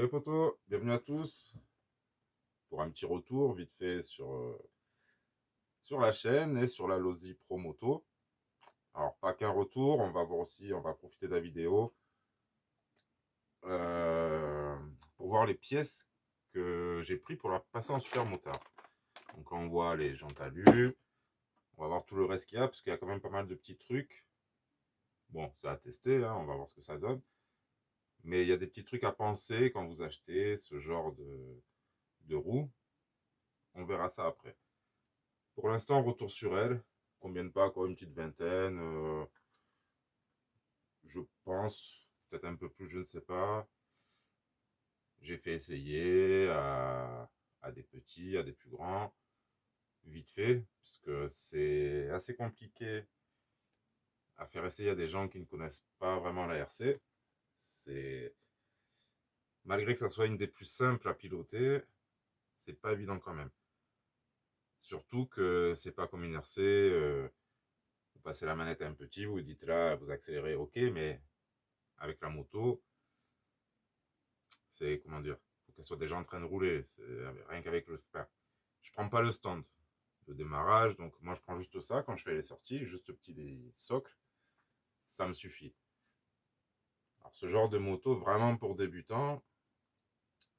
Salut poto, bienvenue à tous pour un petit retour vite fait sur la chaîne et sur la Losi Pro Moto. Alors pas qu'un retour, on va voir aussi, on va profiter de la vidéo euh, pour voir les pièces que j'ai pris pour la passer en super motard. Donc on voit les jantes alu, on va voir tout le reste qu'il y a parce qu'il y a quand même pas mal de petits trucs. Bon, c'est à tester, hein, on va voir ce que ça donne. Mais il y a des petits trucs à penser quand vous achetez ce genre de roue. On verra ça après. Pour l'instant, retour sur elle. Combien de pas, quoi, une petite vingtaine, je pense. Peut-être un peu plus, je ne sais pas. J'ai fait essayer à des petits, à des plus grands, vite fait, parce que c'est assez compliqué à faire essayer à des gens qui ne connaissent pas vraiment la RC. C'est malgré que ça soit une des plus simples à piloter, c'est pas évident quand même. Surtout que c'est pas comme une RC. Vous passez la manette à un petit, vous dites là, vous accélérez, ok, mais avec la moto, c'est comment dire, il faut qu'elle soit déjà en train de rouler. Rien qu'avec le. Enfin, je prends pas le stand de démarrage, donc moi je prends juste ça quand je fais les sorties, juste le petit socle, ça me suffit. Alors ce genre de moto, vraiment pour débutants,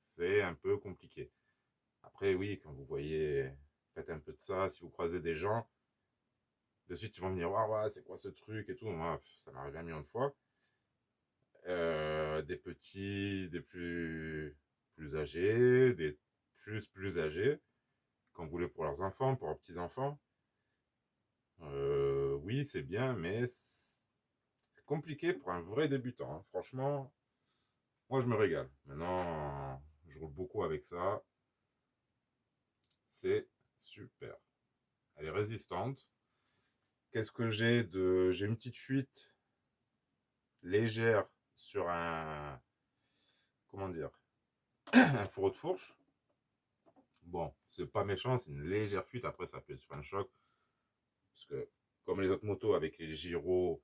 c'est un peu compliqué. Après, oui, quand vous voyez, faites un peu de ça, si vous croisez des gens, de suite ils vont me dire, ouais, ouais, c'est quoi ce truc et tout. Moi, ça m'arrive un million de fois. Des petits, des plus âgés, des plus âgés, quand vous voulez pour leurs enfants, pour leurs petits-enfants. Oui, c'est bien, mais c'est compliqué pour un vrai débutant, hein. Franchement, moi je me régale. Maintenant, je roule beaucoup avec ça. C'est super. Elle est résistante. Qu'est-ce que j'ai de. J'ai une petite fuite légère sur un. Comment dire? Un fourreau de fourche. Bon, c'est pas méchant, c'est une légère fuite. Après, ça peut être sur un choc. Parce que, comme les autres motos avec les gyros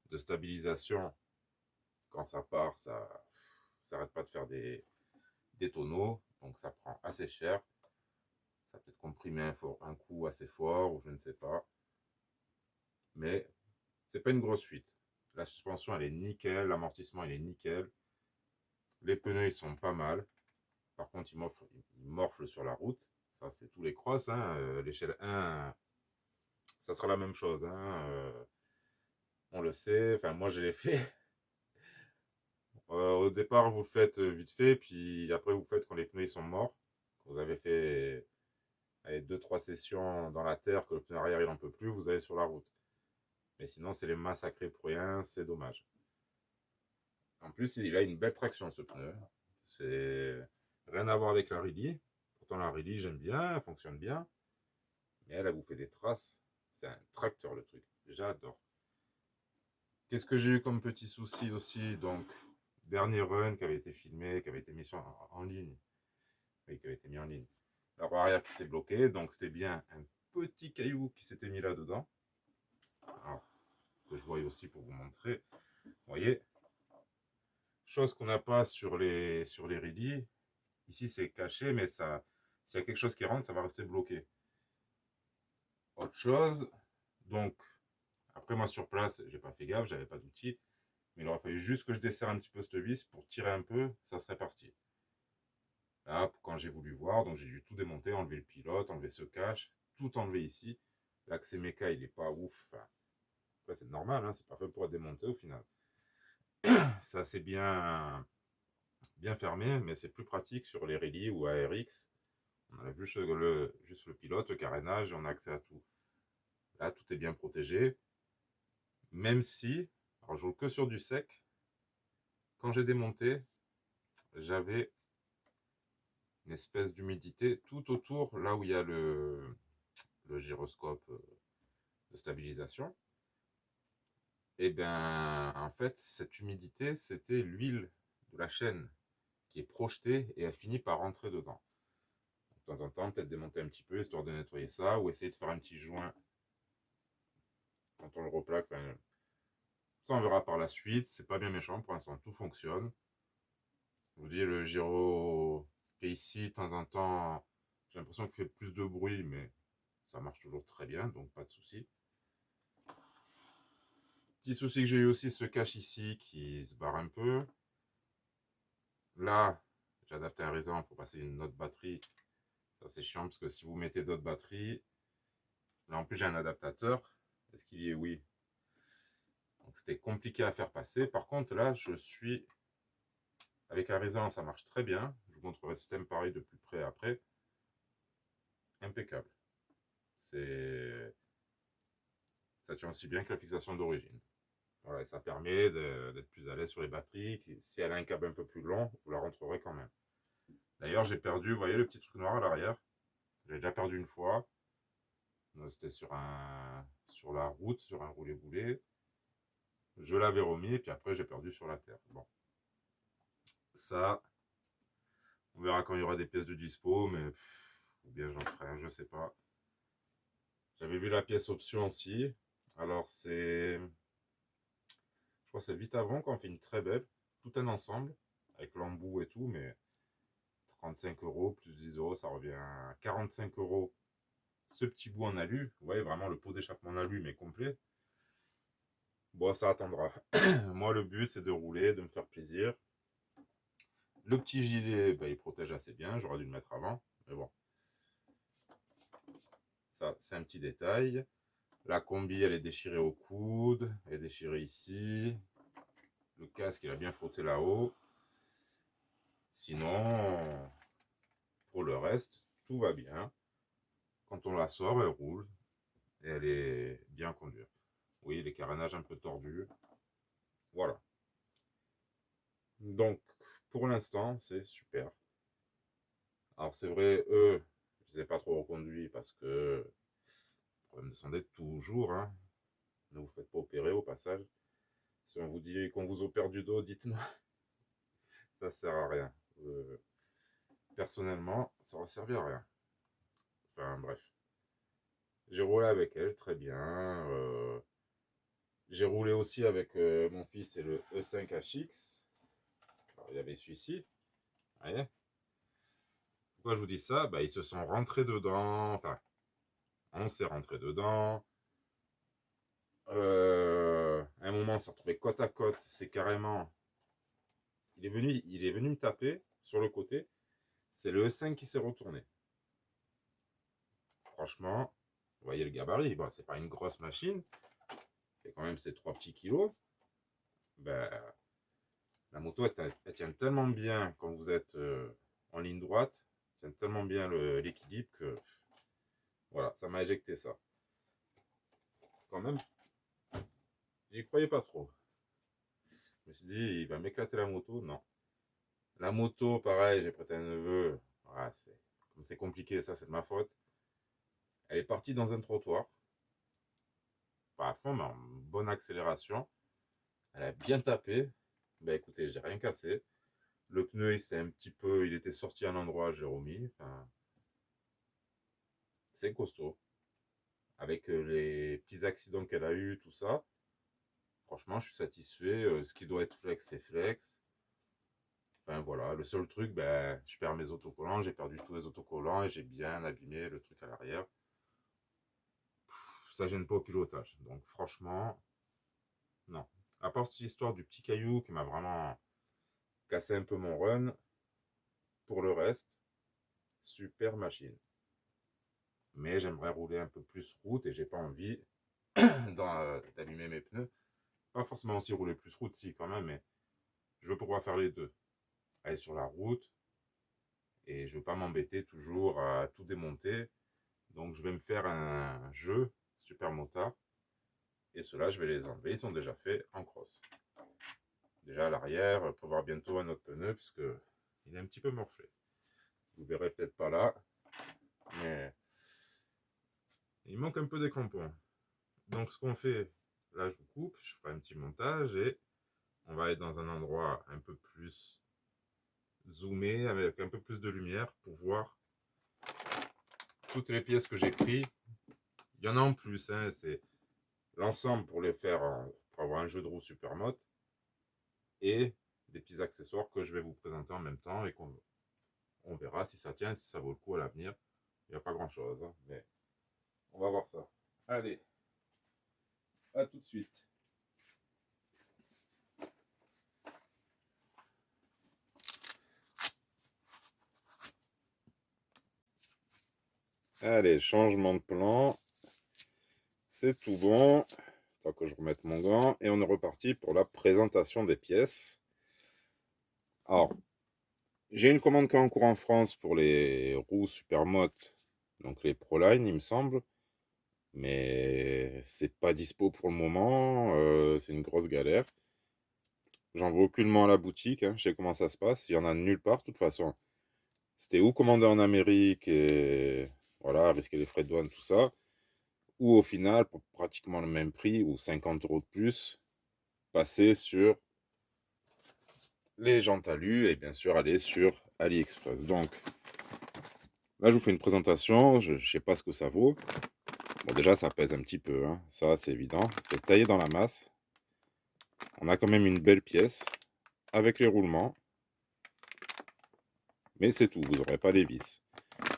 de stabilisation, quand ça part, ça arrête pas de faire des tonneaux. Donc, ça prend assez cher. Ça peut être comprimé un coup assez fort ou je ne sais pas. Mais c'est pas une grosse fuite. La suspension, elle est nickel. L'amortissement, il est nickel. Les pneus, ils sont pas mal. Par contre, ils morflent sur la route. Ça, c'est tous les crosses, hein. L'échelle 1, ça sera la même chose, hein. On le sait. Enfin, moi, je l'ai fait. Au départ, vous le faites vite fait, puis après, vous faites quand les pneus ils sont morts. Quand vous avez fait 2-3 sessions dans la terre, que le pneu arrière il n'en peut plus, vous allez sur la route. Mais sinon, c'est les massacrer pour rien, c'est dommage. En plus, il a une belle traction ce pneu. C'est rien à voir avec la Rilly. Pourtant, la Rilly, j'aime bien, elle fonctionne bien. Mais elle a bouffé des traces. C'est un tracteur le truc. J'adore. Qu'est-ce que j'ai eu comme petit souci aussi? Donc, dernier run qui avait été filmé, qui avait été mis en ligne. Oui, qui avait été mis en ligne. La roue arrière qui s'est bloquée, donc c'était bien un petit caillou qui s'était mis là-dedans. Alors, que je voyais aussi pour vous montrer. Vous voyez, chose qu'on n'a pas sur les Rilly. Ici, c'est caché, mais ça, s'il y a quelque chose qui rentre, ça va rester bloqué. Autre chose, donc, après moi sur place, j'ai pas fait gaffe, j'avais pas d'outil, mais il aurait fallu juste que je desserre un petit peu cette vis pour tirer un peu, ça serait parti. Là, quand j'ai voulu voir, donc j'ai dû tout démonter, enlever le pilote, enlever ce cache, tout enlever ici. L'accès méca, il est pas ouf. Enfin, après, c'est normal, hein, c'est pas fait pour être démonté au final. Ça, c'est bien fermé, mais c'est plus pratique sur les Rally ou ARX. On a juste le pilote, le carénage, et on a accès à tout. Là, tout est bien protégé. Même si, alors je roule que sur du sec, quand j'ai démonté, j'avais une espèce d'humidité tout autour, là où il y a le gyroscope de stabilisation. Et bien, en fait, cette humidité, c'était l'huile de la chaîne qui est projetée et elle finit par rentrer dedans. De temps en temps, peut-être démonter un petit peu histoire de nettoyer ça ou essayer de faire un petit joint quand on le replaque. Enfin, ça, on verra par la suite. C'est pas bien méchant. Pour l'instant, tout fonctionne. Je vous dis, le gyro qui est ici, de temps en temps, j'ai l'impression qu'il fait plus de bruit, mais ça marche toujours très bien, donc pas de souci. Petit souci que j'ai eu aussi, ce cache ici qui se barre un peu. Là, j'ai adapté un raison pour passer une autre batterie. Ça, c'est chiant parce que si vous mettez d'autres batteries, là en plus j'ai un adaptateur. Est-ce qu'il y est? Oui. Donc c'était compliqué à faire passer. Par contre, là, je suis avec un raison, ça marche très bien. Je vous montrerai le système pareil de plus près après. Impeccable. Ça tient aussi bien que la fixation d'origine. Voilà, et ça permet d'être plus à l'aise sur les batteries. Si elle a un câble un peu plus long, vous la rentrerez quand même. D'ailleurs, j'ai perdu, vous voyez le petit truc noir à l'arrière? J'ai déjà perdu une fois. C'était sur la route, sur un roulé-boulé. Je l'avais remis et puis après j'ai perdu sur la terre. Bon, ça, on verra quand il y aura des pièces de dispo, mais ou bien j'en ferai un, je sais pas. J'avais vu la pièce option aussi. Alors je crois que c'est vite avant qu'on fait une très belle, tout un ensemble avec l'embout et tout, mais 35 euros plus 10 euros, ça revient à 45 euros. Ce petit bout en alu, vous voyez vraiment le pot d'échappement en alu mais complet. Bon, ça attendra. Moi, le but, c'est de rouler, de me faire plaisir. Le petit gilet, bah, il protège assez bien. J'aurais dû le mettre avant. Mais bon. Ça, c'est un petit détail. La combi, elle est déchirée au coude. Elle est déchirée ici. Le casque, il a bien frotté là-haut. Sinon, pour le reste, tout va bien. Quand on la sort, elle roule. Et elle est bien conduite. Oui, les carénages un peu tordus. Voilà. Donc, pour l'instant, c'est super. Alors, c'est vrai, eux, je ne les ai pas trop reconduits parce que problème de santé toujours. Hein. Ne vous faites pas opérer au passage. Si on vous dit qu'on vous opère du dos, dites-moi. Ça sert à rien. Personnellement, ça aura servi à rien. Enfin, bref. J'ai roulé avec elle, très bien. J'ai roulé aussi avec mon fils et le E5HX. Alors, il y avait celui-ci. Vous voyez. Pourquoi je vous dis ça? Bah, ils se sont rentrés dedans. Enfin, on s'est rentré dedans. À un moment, on s'est retrouvé côte à côte. C'est carrément. Il est venu me taper sur le côté. C'est le E5 qui s'est retourné. Franchement, vous voyez le gabarit. Bon, c'est pas une grosse machine. C'est quand même ces 3 petits kilos. Ben, la moto, elle tient tellement bien quand vous êtes en ligne droite. Elle tient tellement bien l'équilibre que voilà, ça m'a éjecté ça. Quand même, j'y croyais pas trop. Je me suis dit, il va m'éclater la moto. Non. La moto, pareil, j'ai prêté un neveu. Ah, comme c'est compliqué, ça, c'est de ma faute. Elle est partie dans un trottoir. Pas à fond, mais en bonne accélération. Elle a bien tapé. Ben écoutez, j'ai rien cassé. Le pneu, il était sorti à un endroit, j'ai remis. Enfin, c'est costaud. Avec les petits accidents qu'elle a eu, tout ça. Franchement, je suis satisfait. Ce qui doit être flex, c'est flex. Enfin voilà, le seul truc, ben, je perds mes autocollants. J'ai perdu tous les autocollants et j'ai bien abîmé le truc à l'arrière. Ça gêne pas au pilotage. Donc franchement, non. À part cette histoire du petit caillou qui m'a vraiment cassé un peu mon run, pour le reste, super machine. Mais j'aimerais rouler un peu plus route et j'ai pas envie d'abîmer mes pneus. Pas forcément aussi rouler plus route, si quand même, mais je veux pouvoir faire les deux. Aller sur la route et je veux pas m'embêter toujours à tout démonter. Donc je vais me faire un jeu super motard et ceux-là je vais les enlever. Ils sont déjà faits en cross. Déjà à l'arrière, il faut voir bientôt un autre pneu puisque il est un petit peu morflé. Vous verrez peut-être pas là, mais il manque un peu des crampons. Donc ce qu'on fait, là je vous coupe, je ferai un petit montage et on va aller dans un endroit un peu plus zoomé avec un peu plus de lumière pour voir toutes les pièces que j'ai prises. Il y en a en plus, hein, c'est l'ensemble pour les faire pour avoir un jeu de roue super moto et des petits accessoires que je vais vous présenter en même temps et qu'on verra si ça tient, si ça vaut le coup à l'avenir. Il n'y a pas grand-chose, hein, mais on va voir ça. Allez, à tout de suite. Allez, changement de plan. C'est tout bon. Tant que je remette mon gant. Et on est reparti pour la présentation des pièces. Alors, j'ai une commande qui est en cours en France pour les roues Supermoto, donc les Proline, il me semble. Mais c'est pas dispo pour le moment. C'est une grosse galère. J'en vois aucunement à la boutique. Hein. Je sais comment ça se passe. Il y en a nulle part, de toute façon. C'était ou commandé en Amérique et voilà, risquer les frais de douane, tout ça. Ou au final, pour pratiquement le même prix, ou 50 € de plus, passer sur les jantes alu et bien sûr aller sur AliExpress. Donc là, je vous fais une présentation. Je ne sais pas ce que ça vaut. Bon, déjà, ça pèse un petit peu. Hein. Ça, c'est évident. C'est taillé dans la masse. On a quand même une belle pièce avec les roulements. Mais c'est tout. Vous n'aurez pas les vis.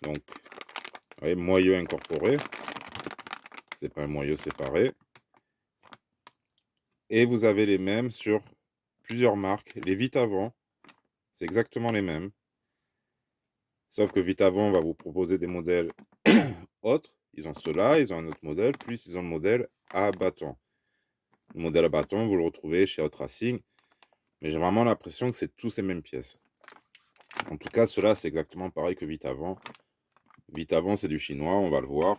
Donc, vous voyez, moyeu incorporé. C'est pas un moyeu séparé. Et vous avez les mêmes sur plusieurs marques. Les Vitavant, c'est exactement les mêmes. Sauf que Vitavant va vous proposer des modèles autres. Ils ont ceux-là, ils ont un autre modèle, plus ils ont le modèle à bâton. Le modèle à bâton, vous le retrouvez chez Outracing. Mais j'ai vraiment l'impression que c'est tous ces mêmes pièces. En tout cas, ceux-là, c'est exactement pareil que Vitavant. Vitavant, c'est du chinois, on va le voir.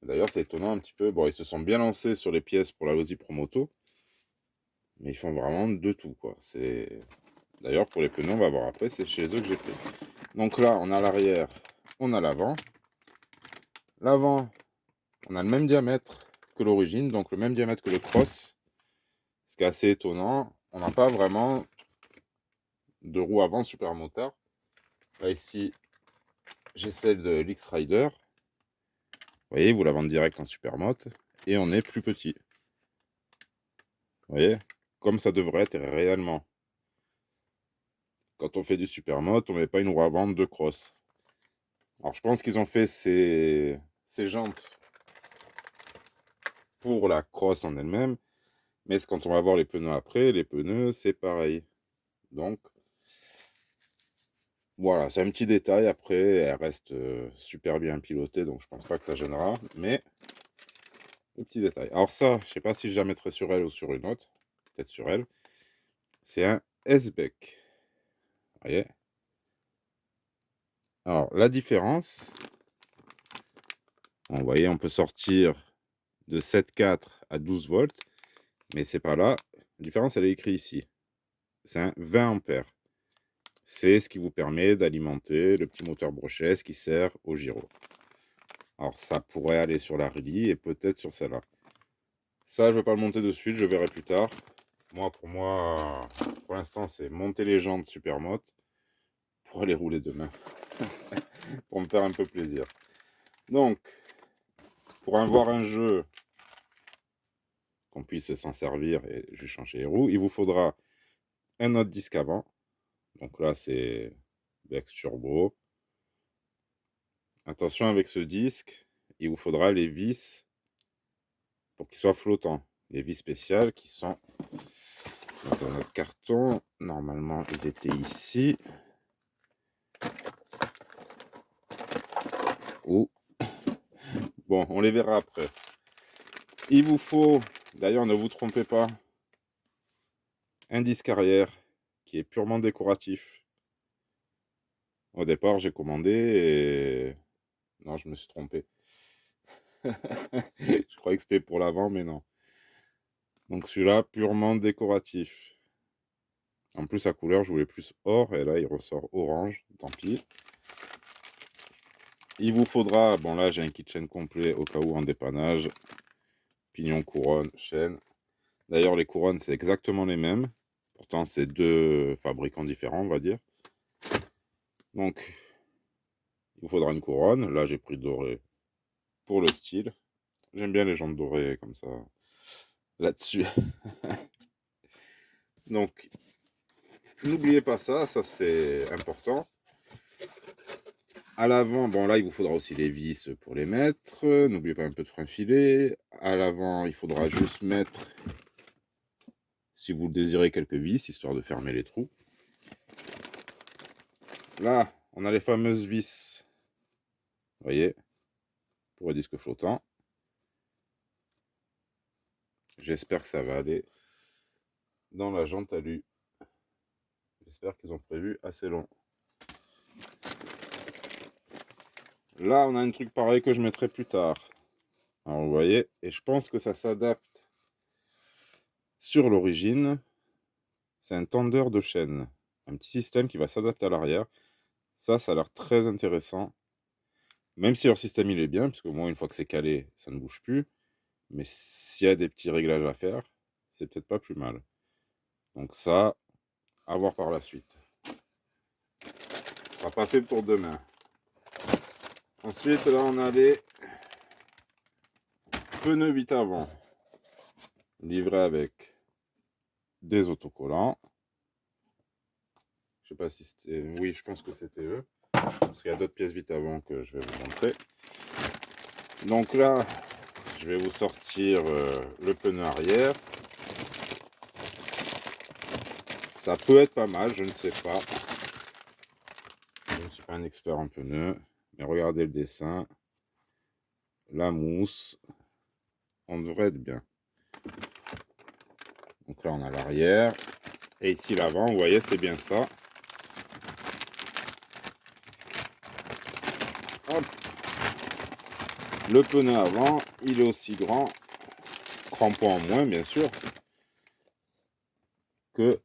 D'ailleurs, c'est étonnant un petit peu. Bon, ils se sont bien lancés sur les pièces pour la Losi Promoto. Mais ils font vraiment de tout, quoi. C'est... D'ailleurs, pour les pneus, on va voir après, c'est chez eux que j'ai fait. Donc là, on a l'arrière, on a l'avant. L'avant, on a le même diamètre que l'origine, donc le même diamètre que le cross. Ce qui est assez étonnant, on n'a pas vraiment de roue avant super motard. Là, ici, j'ai celle de l'X-Rider. Vous voyez, vous la vendez direct en supermoto. Et on est plus petit. Vous voyez, comme ça devrait être réellement. Quand on fait du supermoto, on ne met pas une roue avant de cross. Alors, je pense qu'ils ont fait ces jantes pour la cross en elle-même. Mais quand on va voir les pneus après, les pneus, c'est pareil. Donc, voilà, c'est un petit détail. Après, elle reste super bien pilotée, donc je pense pas que ça gênera. Mais, le petit détail. Alors ça, je sais pas si je la mettrai sur elle ou sur une autre. Peut-être sur elle. C'est un S-Bec. Vous voyez? Alors, la différence, vous voyez, on peut sortir de 7,4 à 12 volts, mais c'est pas là. La différence, elle est écrite ici. C'est un 20 ampères. C'est ce qui vous permet d'alimenter le petit moteur Brochesse qui sert au gyro. Alors, ça pourrait aller sur la Rally et peut-être sur celle-là. Ça, je ne vais pas le monter de suite, je verrai plus tard. Pour moi, pour l'instant, c'est monter les jantes Supermoto pour aller rouler demain. Pour me faire un peu plaisir. Donc, pour avoir un jeu qu'on puisse s'en servir et juste changer les roues, il vous faudra un autre disque avant. Donc là, c'est Bex Turbo. Attention avec ce disque, il vous faudra les vis pour qu'ils soient flottants. Les vis spéciales qui sont dans notre carton. Normalement, ils étaient ici. Ou bon, on les verra après. Il vous faut, d'ailleurs, ne vous trompez pas, un disque arrière qui est purement décoratif. Au départ, j'ai commandé et... Non, je me suis trompé. Je croyais que c'était pour l'avant, mais non. Donc celui-là, purement décoratif. En plus, sa couleur, je voulais plus or, et là, il ressort orange. Tant pis. Il vous faudra... Bon, là, j'ai un kit chaîne complet au cas où en dépannage. Pignon, couronne, chaîne. D'ailleurs, les couronnes, c'est exactement les mêmes. Pourtant, c'est deux fabricants différents, on va dire. Donc, il vous faudra une couronne. Là, j'ai pris doré pour le style. J'aime bien les jantes dorées comme ça. Là-dessus. Donc, n'oubliez pas ça, ça c'est important. À l'avant, bon là, il vous faudra aussi les vis pour les mettre. N'oubliez pas un peu de frein filet. À l'avant, il faudra juste mettre, si vous le désirez, quelques vis, histoire de fermer les trous. Là, on a les fameuses vis, vous voyez, pour les disques flottants. J'espère que ça va aller dans la jante alu. J'espère qu'ils ont prévu assez long. Là, on a un truc pareil que je mettrai plus tard. Alors, vous voyez, et je pense que ça s'adapte sur l'origine. C'est un tendeur de chaîne. Un petit système qui va s'adapter à l'arrière. Ça a l'air très intéressant. Même si leur système, il est bien, parce qu'au moins, une fois que c'est calé, ça ne bouge plus. Mais s'il y a des petits réglages à faire, c'est peut-être pas plus mal. Donc ça, à voir par la suite. Ce sera pas fait pour demain. Ensuite, là, on a les pneus vite avant. Livrés avec des autocollants. Je sais pas si c'était... Oui, je pense que c'était eux. Parce qu'il y a d'autres pièces vite avant que je vais vous montrer. Donc là, je vais vous sortir le pneu arrière. Ça peut être pas mal, je ne sais pas. Je ne suis pas un expert en pneus. Mais regardez le dessin. La mousse. On devrait être bien. Donc là, on a l'arrière. Et ici, l'avant, vous voyez, c'est bien ça. Hop. Le pneu avant, il est aussi grand. Crampon en moins, bien sûr. Que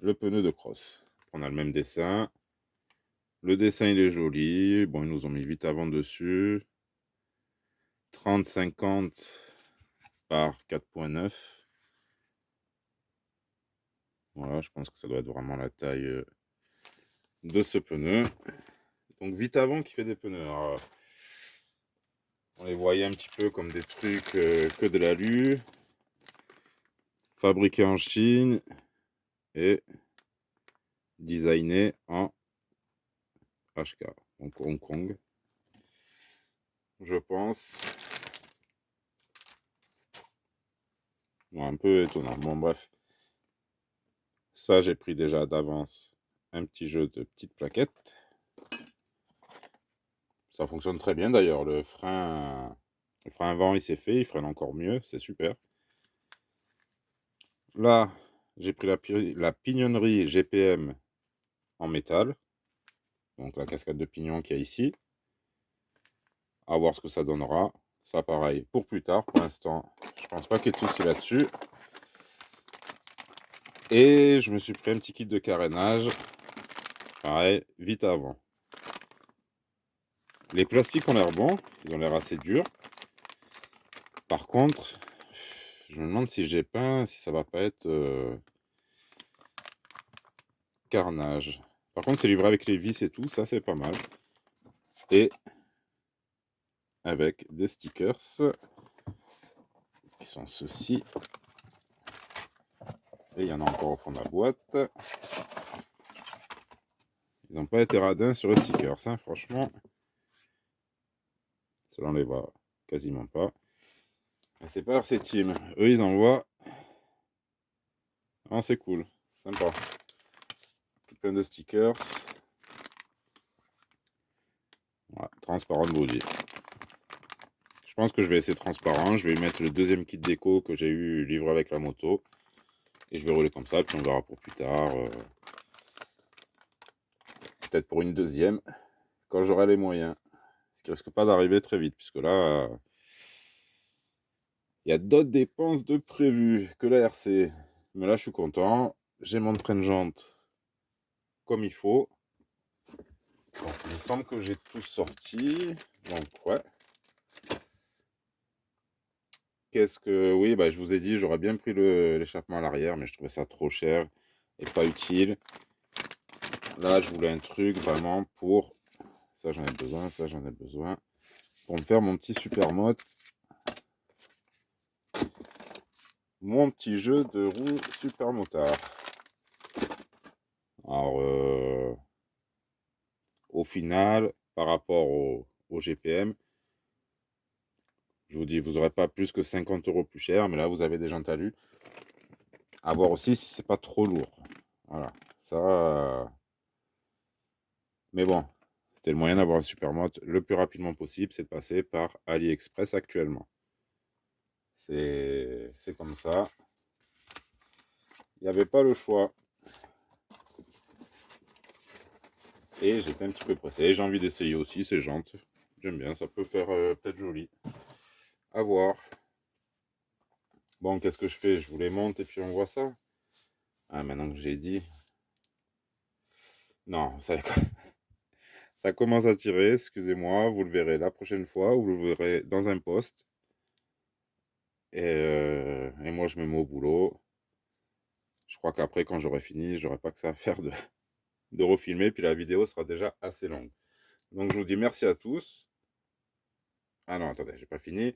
le pneu de cross. On a le même dessin. Le dessin, il est joli. Bon, ils nous ont mis vite avant dessus. 30-50 par 4.9. Voilà, je pense que ça doit être vraiment la taille de ce pneu. Donc, vite avant qui fait des pneus. Alors, on les voyait un petit peu comme des trucs que de l'alu. Fabriqués en Chine et designé en HK, donc Hong Kong, je pense. Bon, un peu étonnant. Bon, bref. Ça, j'ai pris déjà d'avance un petit jeu de petites plaquettes. Ça fonctionne très bien d'ailleurs. Le frein avant, il s'est fait. Il freine encore mieux. C'est super. Là, j'ai pris la pignonnerie GPM en métal. Donc la cascade de pignon qu'il y a ici. À voir ce que ça donnera. Ça, pareil, pour plus tard. Pour l'instant, je pense pas qu'il y ait de soucis là-dessus. Et je me suis pris un petit kit de carénage. Pareil, vite avant. Les plastiques ont l'air bons. Ils ont l'air assez durs. Par contre, je me demande si j'ai peint, si ça va pas être carnage. Par contre, c'est livré avec les vis et tout. Ça, c'est pas mal. Et avec des stickers qui sont ceux-ci. Et il y en a encore au fond de la boîte. Ils n'ont pas été radins sur les stickers, hein, franchement. Cela on les voit quasiment pas. C'est pas RC Team. Eux, ils envoient. Ah, c'est cool. Sympa. Tout plein de stickers. Voilà, transparent body. Je pense que je vais essayer transparent. Je vais mettre le deuxième kit déco que j'ai eu livré avec la moto. Et je vais rouler comme ça. Puis on verra pour plus tard. Peut-être pour une deuxième. Quand j'aurai les moyens. Ce qui risque pas d'arriver très vite. Puisque là, il y a d'autres dépenses de prévues que la RC. Mais là, je suis content. J'ai mon train de jante comme il faut. Donc, il me semble que j'ai tout sorti. Donc, ouais. Qu'est-ce que... Oui, bah, je vous ai dit, j'aurais bien pris l'échappement à l'arrière, mais je trouvais ça trop cher et pas utile. Là, je voulais un truc vraiment pour... Ça, j'en ai besoin, ça, j'en ai besoin. Pour me faire mon petit super mode. Mon petit jeu de roue super motard. Alors, au final, par rapport au GPM, je vous dis, vous n'aurez pas plus que 50 € plus cher, mais là, vous avez des jantes alu. À voir aussi si c'est pas trop lourd. Voilà, ça. Mais bon, c'était le moyen d'avoir un supermoto le plus rapidement possible, c'est de passer par AliExpress actuellement. C'est comme ça. Il n'y avait pas le choix. Et j'étais un petit peu pressé. J'ai envie d'essayer aussi ces jantes. J'aime bien, ça peut faire peut-être joli. À voir. Bon, qu'est-ce que je fais? Je vous les monte et puis on voit ça. Ah, maintenant que j'ai dit. Non, ça commence à tirer, excusez-moi. Vous le verrez la prochaine fois ou vous le verrez dans un post. Et moi, je me mets au boulot. Je crois qu'après, quand j'aurai fini, j'aurai pas que ça à faire de refilmer. Puis la vidéo sera déjà assez longue. Donc, je vous dis merci à tous. Ah non, attendez, j'ai pas fini.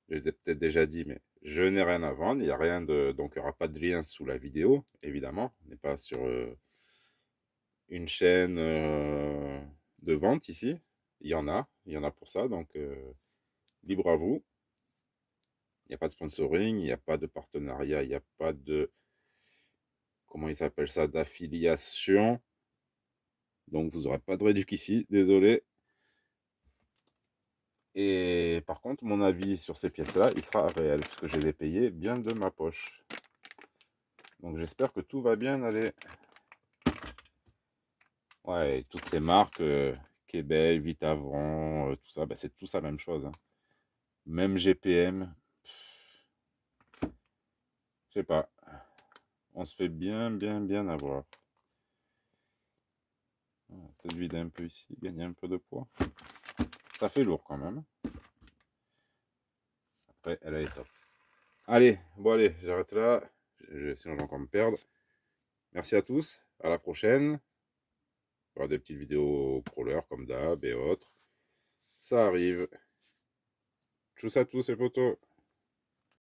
Je l'ai peut-être déjà dit, mais je n'ai rien à vendre. Il n'y a rien de. Donc, il n'y aura pas de lien sous la vidéo, évidemment. On n'est pas sur une chaîne de vente ici. Il y en a pour ça. Donc, libre à vous. Il n'y a pas de sponsoring, il n'y a pas de partenariat, il n'y a pas de. Comment ils s'appellent ça? D'affiliation. Donc, vous n'aurez pas de réduc ici. Désolé. Et par contre, mon avis sur ces pièces-là, il sera réel, puisque je les ai payées bien de ma poche. Donc j'espère que tout va bien aller. Ouais, toutes ces marques, Québec, Vitavron, tout ça, bah, c'est tout ça la même chose. Hein. Même GPM, je sais pas. On se fait bien avoir. Peut-être vider un peu ici, gagner un peu de poids. Ça fait lourd quand même. Après, elle est top. Allez, bon allez, j'arrête là. Sinon, je vais encore me perdre. Merci à tous. À la prochaine. Il y aura des petites vidéos crawler comme d'hab et autres. Ça arrive. Tchuss à tous les potos.